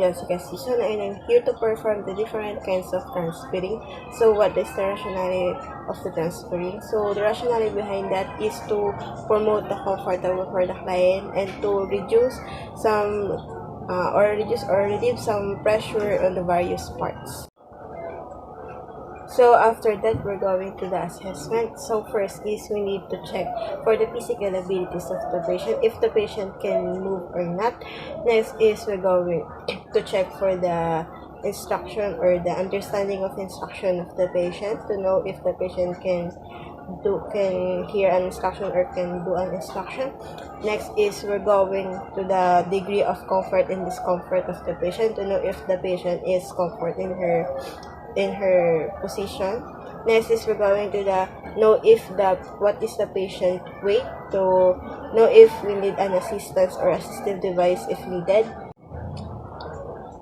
Jessica Season, and I'm here to perform the different kinds of transferring. So what is the rationale of the transferring? So the rationale behind that is to promote the comfortable for the client and to reduce some or relieve some pressure on the various parts. So after that, we're going to the assessment. So first is we need to check for the physical abilities of the patient, if the patient can move or not. Next is we're going to check for the instruction or the understanding of instruction of the patient to know if the patient can hear an instruction or can do an instruction. Next is we're going to the degree of comfort and discomfort of the patient to know if the patient is comfort in her position. Next is we're going to know what is the patient weight to know if we need an assistance or assistive device if needed.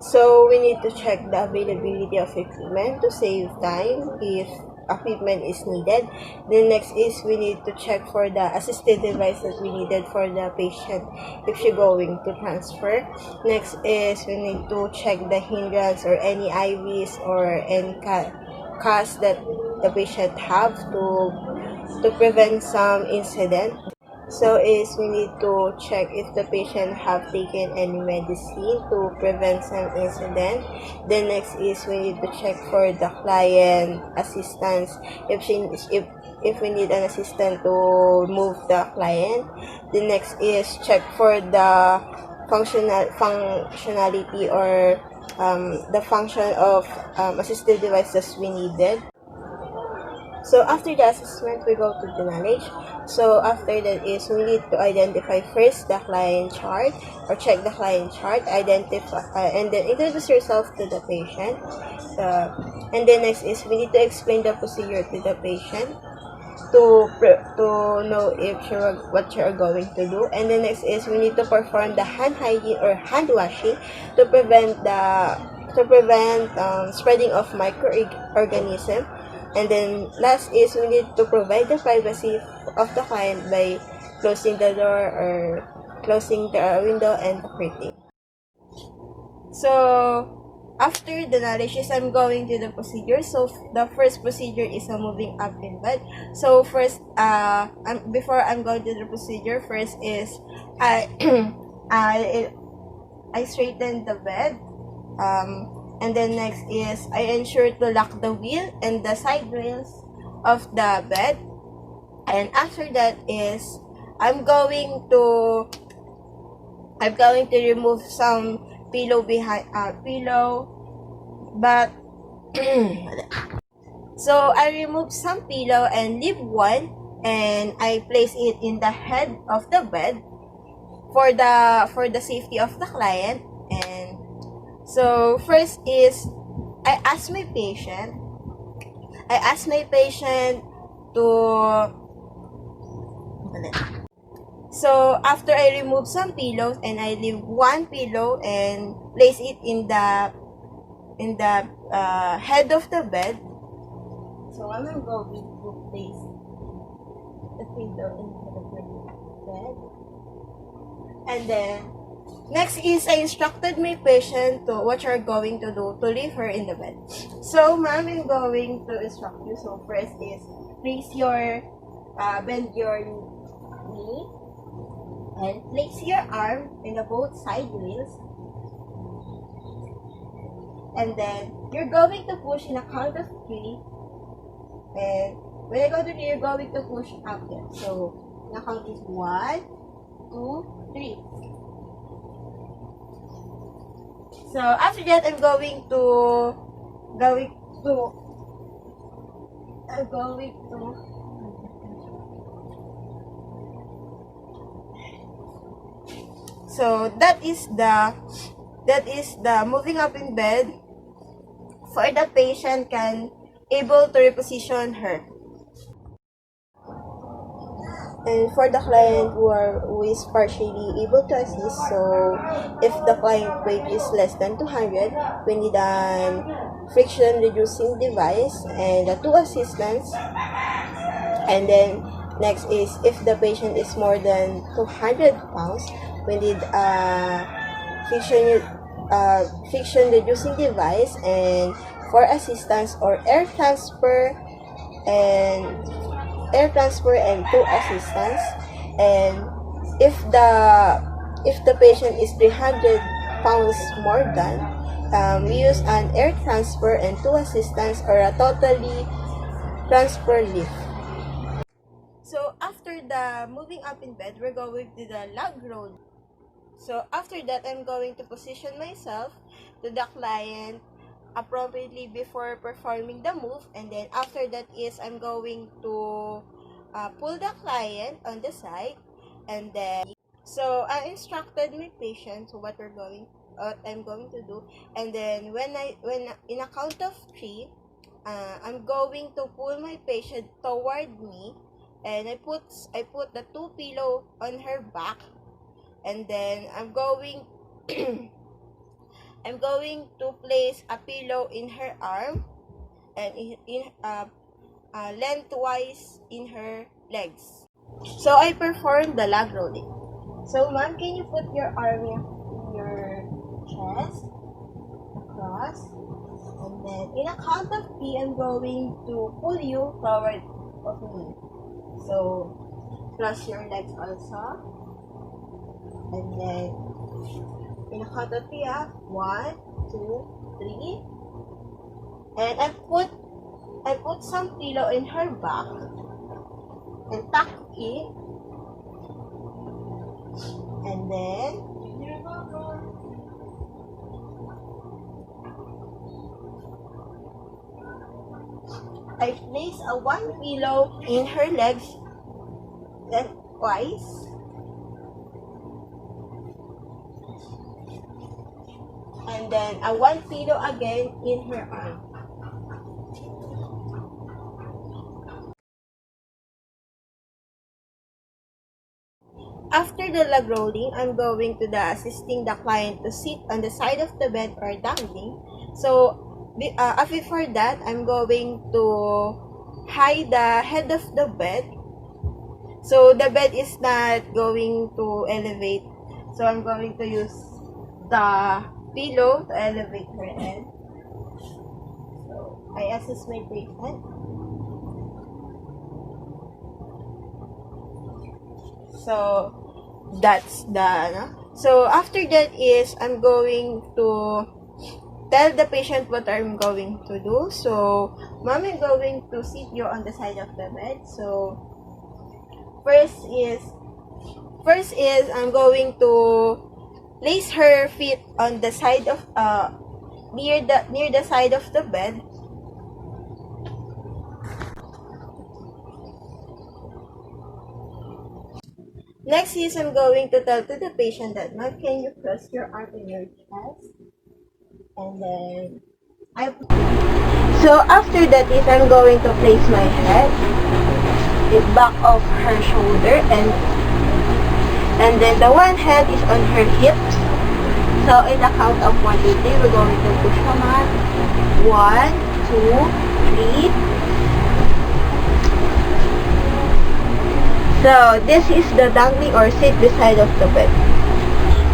So we need to check the availability of equipment to save time if equipment is needed. Then next is we need to check for the assistive device that we needed for the patient if she's going to transfer. Next is we need to check the hindrance or any IVs or any cast that the patient have to prevent some incident. So is we need to check if the patient have taken any medicine to prevent some incident. Then next is we need to check for the client assistance if we need an assistant to move the client. The next is check for the functionality or the function of assistive devices we needed. So after the assessment, we go to the knowledge. So after that is we need to identify first the client chart or check the client chart, identify and then introduce yourself to the patient. And then next is we need to explain the procedure to the patient to know if what you're going to do. And then next is we need to perform the hand hygiene or hand washing to prevent spreading of microorganisms. And then last is we need to provide the privacy of the client by closing the door or closing the window and the curtain. So after the knowledge is I'm going to the procedure. So the first procedure is a moving up in bed. So first before I'm going to the procedure, first is I I straighten the bed. And then next is I ensure to lock the wheel and the side rails of the bed. And after that is I'm going to remove some pillow but so I remove some pillow and leave one and I place it in the head of the bed for the safety of the client. And so first is I ask my patient to so after I remove some pillows and I leave one pillow and place it in the head of the bed. So I'm going to place the pillow in the bed. And then next is I instructed my patient to what you're going to do to leave her in the bed. So ma'am, I'm going to instruct you. So first is place your bend your knee and place your arm in the both side wheels. And then you're going to push in a count of 3. And when I go to 3, you're going to push up there. So the count is 1, 2, 3. So after that, I'm going to so that is the moving up in bed for the patient can able to reposition her. And for the client who is partially able to assist, so if the client weight is less than 200, we need an friction reducing device and 2 assistants. And then next is if the patient is more than 200 pounds, we need a friction friction reducing device, and for assistance or and two assistance. And if the patient is 300 pounds more than, we use an air transfer and two assistance, or a totally transfer lift. So after the moving up in bed, we're going to the log roll. So after that, I'm going to position myself to the client appropriately before performing the move, and then after that is I'm going to pull the client on the side, and then so I instructed my patient what I'm going to do, and then when in a count of 3, I'm going to pull my patient toward me, and I put the 2 pillow on her back, and then I'm going to place a pillow in her arm, and lengthwise in her legs. So I performed the leg rolling. So ma'am, can you put your arm in your chest, across, and then in a count of 3, I'm going to pull you toward of me. So cross your legs also, and then in a count of 3, 1, 2, 3, and I put some pillow in her back and tuck it, and then I place a 1 pillow in her legs, then twice, and then a 1 pillow again in her arm. After the leg rolling, I'm going to the assisting the client to sit on the side of the bed or dangling. So before that, I'm going to hide the head of the bed. So the bed is not going to elevate. So I'm going to use the pillow to elevate her head. So I assist my patient. So that's so after that is I'm going to tell the patient what I'm going to do. So ma'am, I'm going to sit you on the side of the bed. So first is I'm going to place her feet on the side of near the side of the bed. Next is I'm going to tell to the patient that, ma'am, can you cross your arm in your chest? And then so after that is I'm going to place my head in back of her shoulder, and then the one head is on her hips. So in the count of 1 to 3, we're going to push her mat. 1, 2, 3. So this is the dangling or sit beside of the bed.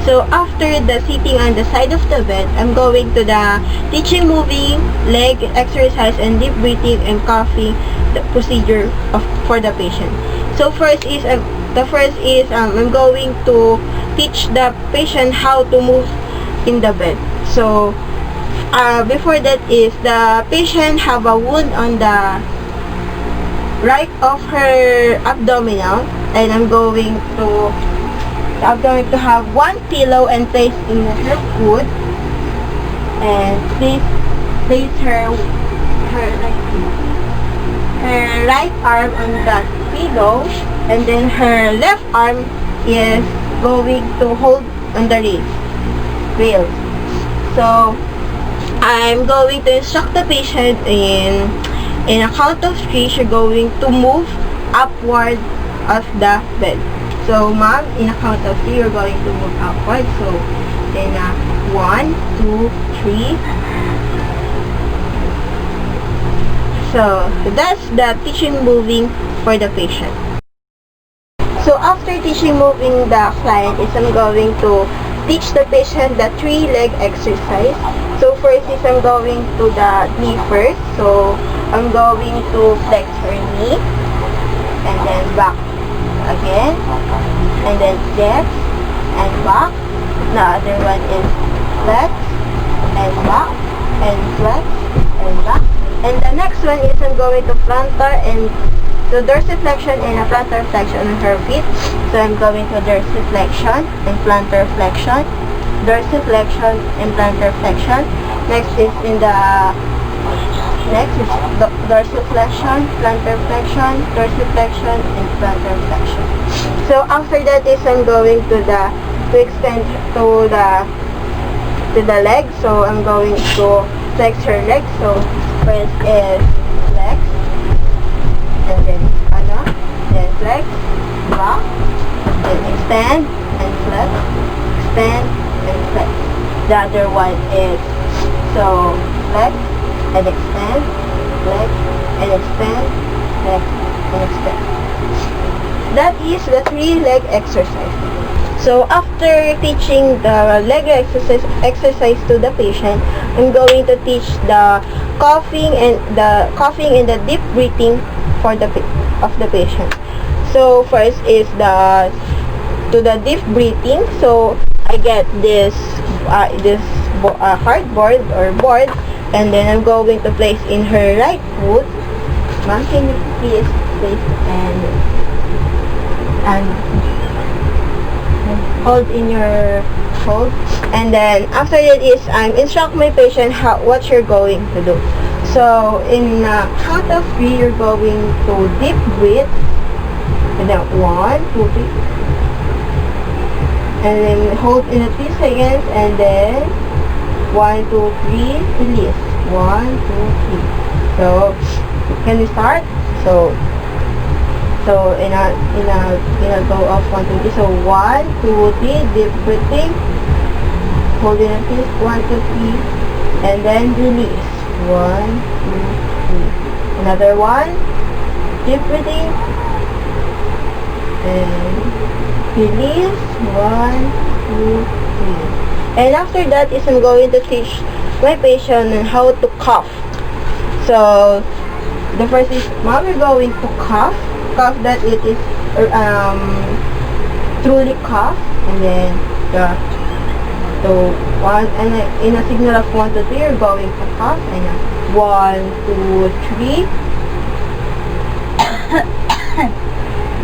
So after the sitting on the side of the bed, I'm going to the teaching moving leg exercise and deep breathing and coughing the procedure for the patient. So first is I'm going to teach the patient how to move in the bed. So before that is the patient have a wound on the right of her abdominal, and I'm going to have 1 pillow and place in her foot, and place her right arm on that pillow, and then her left arm is going to hold on the rail. So I'm going to instruct the patient in a count of 3, you're going to move upward of the bed. So ma'am, in a count of 3, you're going to move upward. So then 1, 2, 3. So that's the teaching moving for the patient. So after teaching moving the client is I'm going to teach the patient the 3-leg exercise. So first is I'm going to the knee first. So I'm going to flex her knee and then back again and then flex and back. The other one is flex and back and flex and back. And the next one is I'm going to plantar and the dorsiflexion and a plantar flexion on her feet. So I'm going to dorsiflexion and plantar flexion, dorsiflexion and plantar flexion. Next is dorsiflexion, plantar flexion, dorsiflexion and plantar flexion. So after that is I'm going to extend to the leg. So I'm going to flex her leg. So first is flex and then then flex, back, then extend and flex, extend and flex. The other one is so flex and extend, flex and extend, flex and extend. That is the 3-leg exercise. So after teaching the leg exercise to the patient, I'm going to teach the coughing and the deep breathing for the patient. So first is the deep breathing. So I get this cardboard or board, and then I'm going to place in her right foot. Ma'am, can you please place and hold in your hold, and then after that is I'm instruct my patient what you're going to do. So in count of 3, you're going to deep breathe, and then 1, 2, 3, and then hold in 3 seconds, and then 1, 2, 3, release. 1, 2, 3. So can we start? So in a go of 1, 2, 3. So 1, 2, 3, deep breathing, holding at least 1, 2, 3, and then release. 1, 2, 3. Another one, deep breathing, and release. 1, 2, 3. And after that is I'm going to teach my patient on how to cough. So the first is, mom, we're going to cough that it is truly cough, and then one, and in a signal of 1, 2, 3, you're going to cough, and 1, 2, 3.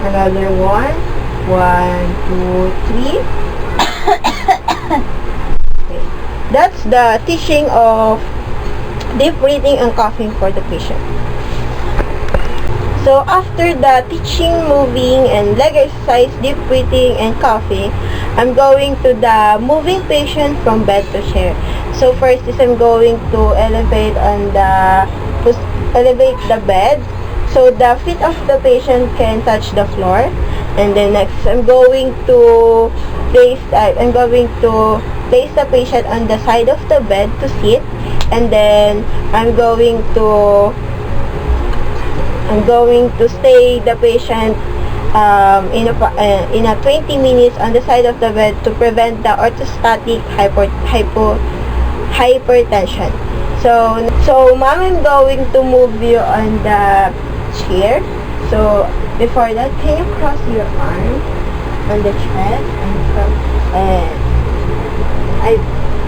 Another one, 1, 2, 3. Okay. That's the teaching of deep breathing and coughing for the patient. So after the teaching, moving, and leg exercise, deep breathing, and coughing, I'm going to the moving patient from bed to chair. So first is I'm going to elevate the bed so the feet of the patient can touch the floor. And then next, I'm going to place the patient on the side of the bed to sit, and then I'm going to stay the patient in a 20 minutes on the side of the bed to prevent the orthostatic hypertension. So ma'am, I'm going to move you on the chair. So before that, can you cross your arm on the chest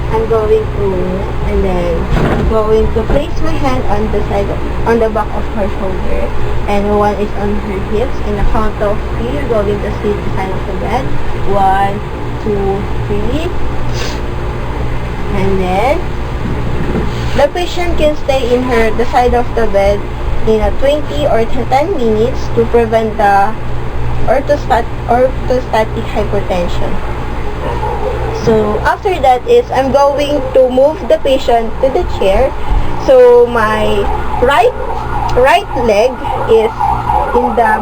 I'm going to place my hand on the back of her shoulder, and one is on her hips. In the count of 3, you're going to sit beside of the bed. 1, 2, 3, and then the patient can stay in the side of the bed in a 20 or 10 minutes to prevent the orthostatic hypertension. So after that is I'm going to move the patient to the chair. So my right leg is in the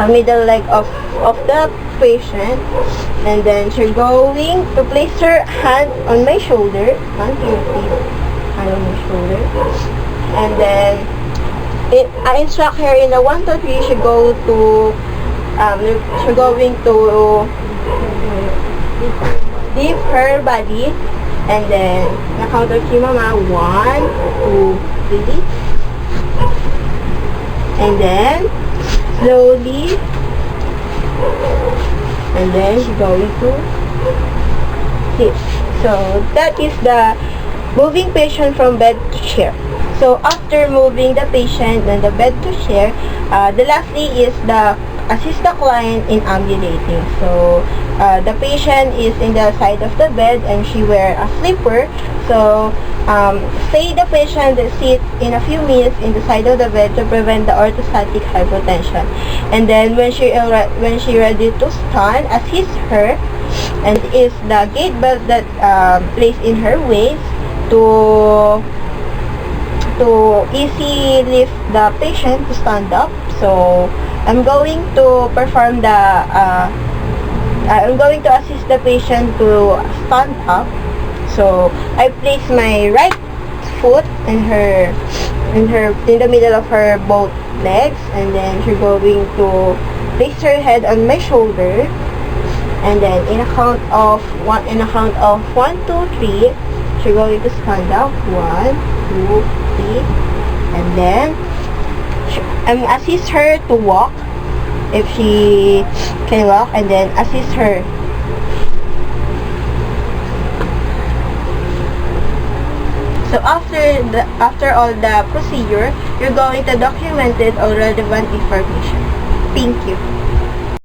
middle leg of the patient, and then she's going to place her hand on my shoulder. Hand on my shoulder, and then I instruct her in the 1, 2, 3. She's going to Dip her body. And then, na-count out si Mama. 1, 2, 3. And then, slowly. And then, going to sit. So, that is the moving patient from bed to chair. So, after moving the patient and the bed to chair, the lastly is the assist the client in ambulating. So, the patient is in the side of the bed and she wear a slipper. So, say the patient sit in a few minutes in the side of the bed to prevent the orthostatic hypotension. And then when she ready to stand, assist her, and is the gait belt that placed in her waist to easy lift the patient to stand up. So I'm going to perform the I'm going to assist the patient to stand up. So I place my right foot in the middle of her both legs, and then she's going to place her head on my shoulder. And then in a count of 1, 2, 3, she's going to stand up. 1, 2, 3, and then assist her to walk if she can walk, and then assist her. So after all the procedure, you're going to document it all relevant information. Thank you.